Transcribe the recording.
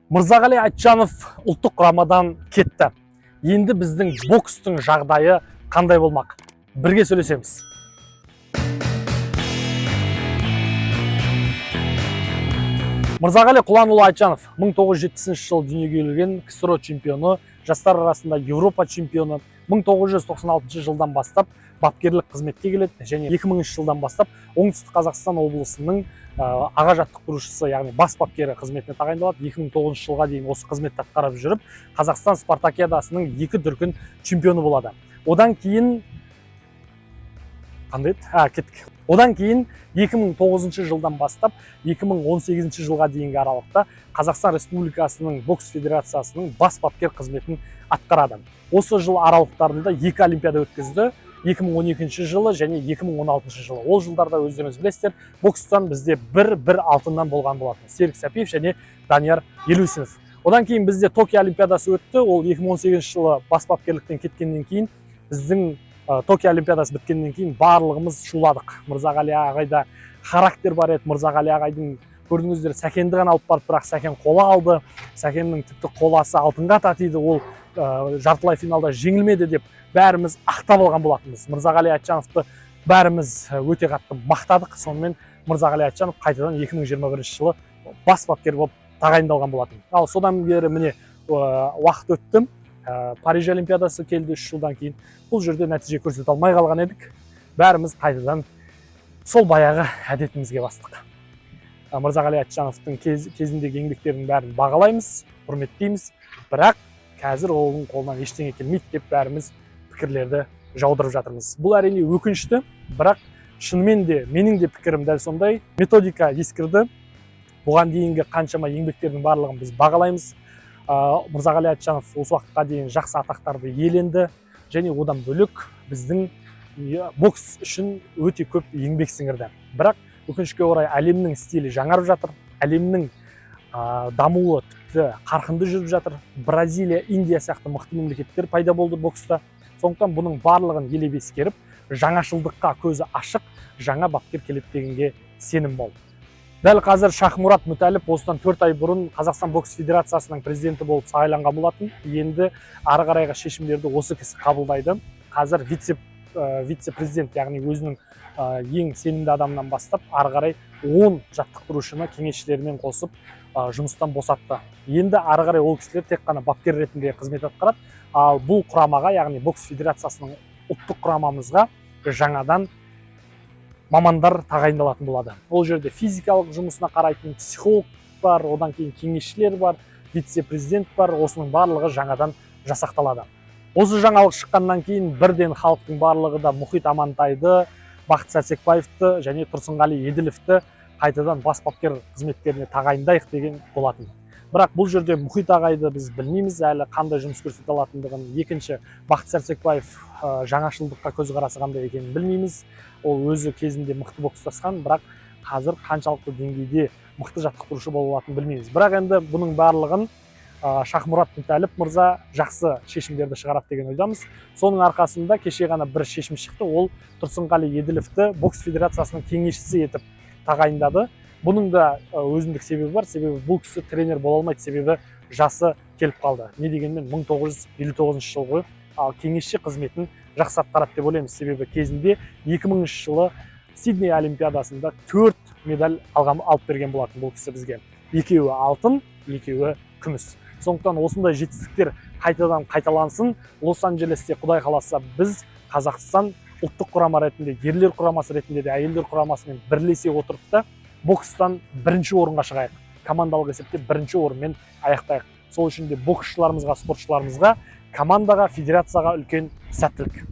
Мырзағали Айтжанов ұлттық құрамадан кетті. Енді біздің бокстың жағдайы қандай болмақ? Бірге сөйлесеміз. Мырзағали Құланұлы Айтжанов 1970 жылы дүниеге келген КСР чемпионы, жастар арасында Еуропа чемпионы. 1996 жылдан бастап бапкерлік қызметке келеді және 2000 жылдан бастап Оңтүстік Қазақстан облысының аға жаттықтырушысы, яғни бас бапкері қызметіне тағайындалады. 2009 жылға дейін осы қызметті атқарып жүріп, Қазақстан спартакиадасының 2 дүркін чемпионы болады. Одан кейін Одан кейін 2009 жылдан бастап 2018 жылға дейінгі аралықта Қазақстан Республикасының бокс федерациясының бас бапкер қызметін атқарады. Осы жыл аралықтарында 2 олимпиада өткізді, 2012 жылы және 2016 жылы. Ол жылдарда өздеріңіз білесіздер, бокстан бізде бір алтыннан болған болатын. Серік Сәпиев және Данияр Елеусінов. Одан кейін бізде Токио олимпиадасы өтті. Ол 2018 жылы бас бапкерліктен кеткеннен кейін, біздің Токио олимпиадасы біткеннен кейін барлығымыз шуладық. Мырзағали ағайда характер бар еді. Мырзағали ағайдың көрдіңіздер, Сәкенді ғана алып барып, бірақ Сәкен қола алды. Сәкеннің тіпті қоласы алтынға татиды. Ол жартылай финалда жеңілмеді деп бәріміз ақтап алған болатынбыз. Мырзағали Айтжановты бәріміз өте қатты мақтадық. Сонымен Мырзағали Айтжанов қайтадан 2021 жылы бас бапкер болып тағайындалған болатын. Ал содан бері міне уақыт өтті. Париж олимпиадасы келді 3 жылдан кейін. Бұл жерде нәтиже көрсете алмай қалған едік. Бәріміз қайтадан сол баяғы әдетімізге бастық. Мырзағали Айтжановтың кезіндегі еңбектерінің бәрін бағалаймыз, құрметтейміз. Бірақ қазір оның қолынан ештеңе келмейді деп бәріміз пікірлерді жаудырып жатырмыз. Бұл әрине өкінішті, бірақ шынымен де менің де пікірім дәл сондай. Методика ескірді. Бұған дейінгі қаншама еңбектердің барлығын біз бағалаймыз. Мырзағали Айтжанов осы уақытқа дейін жақсы атақтарды иеленді және одан бөлек біздің бокс үшін өте көп еңбек сіңірді. Бірақ өкінішке орай әлемнің стилі жаңарып жатыр, әлемнің дамуы тіпті қарқынды жүріп жатыр. Бразилия, Индия сияқты мықты мемлекеттер пайда болды бокста. Сондықтан бұның барлығын елеп ескеріп, жаңашылдыққа көзі ашық, жаңа бапкер келеді дегенге сенім мол. Дәл қазір Шахмұрат Мүтәліп осыдан 4 ай бұрын Қазақстан бокс федерациясының президенті болып сайланған болатын. Енді ары қарайғы шешімдерді осы кісі қабылдайды. Қазір вице-президент, яғни өзінің ең сенімді адамнан бастап, ары қарай 10 жаттықтырушыны кеңесшілермен қосып жұмыстан босатты. Енді ары қарай ол кісілер тек қана бапкер ретінде қызмет атқарады. Ал бұл құрамаға, яғни бокс федерациясының ұлттық құрамамызға жаңадан мамандар тағайындалатын болады. Ол жерде физикалық жұмысына қарайтын психолог бар, одан кейін кеңесшілер бар, вице-президент бар, осының барлығы жаңадан жасақталады. Осы жаңалық шыққаннан кейін бірден халықтың барлығы да Мұхит Амантайды, Бақыт Сәрсекбаевты және Тұрсынғали Еділовті қайтадан бас бапкер қызметтеріне тағайындайық деген болатын. Бірақ бұл жерде Мұхит ағайды біз білмейміз, әлі қандай жұмыс көрсете алатындығын. Екінші, Бақыт Сәрсекбаев жаңашылдыққа көзқарасы қандай екенін білмейміз. Ол өзі кезінде мықты бокстасқан, бірақ қазір қаншалықты деңгейде мықты жаттықтырушы бола алатынын білмейміз. Бірақ енді бұның барлығын Шахмұрат Мүтәліп мырза жақсы шешімдерді шығарады деген ойдамыз. Соның арқасында кеше ғана бір шешім шықты, ол Тұрсынғали Еділовті бокс федерациясының кеңесшісі етіп тағайындады. Бұның да өзіндік себебі бар. Себебі бұл кісі тренер бола алмайды, себебі жасы келіп қалды. Не дегенмен 1959 жылғы кеңесші қызметін жақсы атқарады деп ойлаймыз. Себебі кезінде 2000 жылы Сидней олимпиадасында 4 медаль алып берген болатын бұл кісі бізге. 2-і алтын, 2-і күміс. Сондықтан осындай жетістіктер қайтадан қайталансын. Лос-Анджелесте Құдай қаласа біз Қазақстан ұлттық құрама ретінде, ерлер құрамасы ретінде де әйелдер құрамасымен бірлесе отырып та бокстан бірінші орынға шығайық. Командалық есепте бірінші орынмен аяқтайық. Сол үшін де боксшыларымызға, спортшыларымызға, командаға, федерацияға үлкен сәттілік.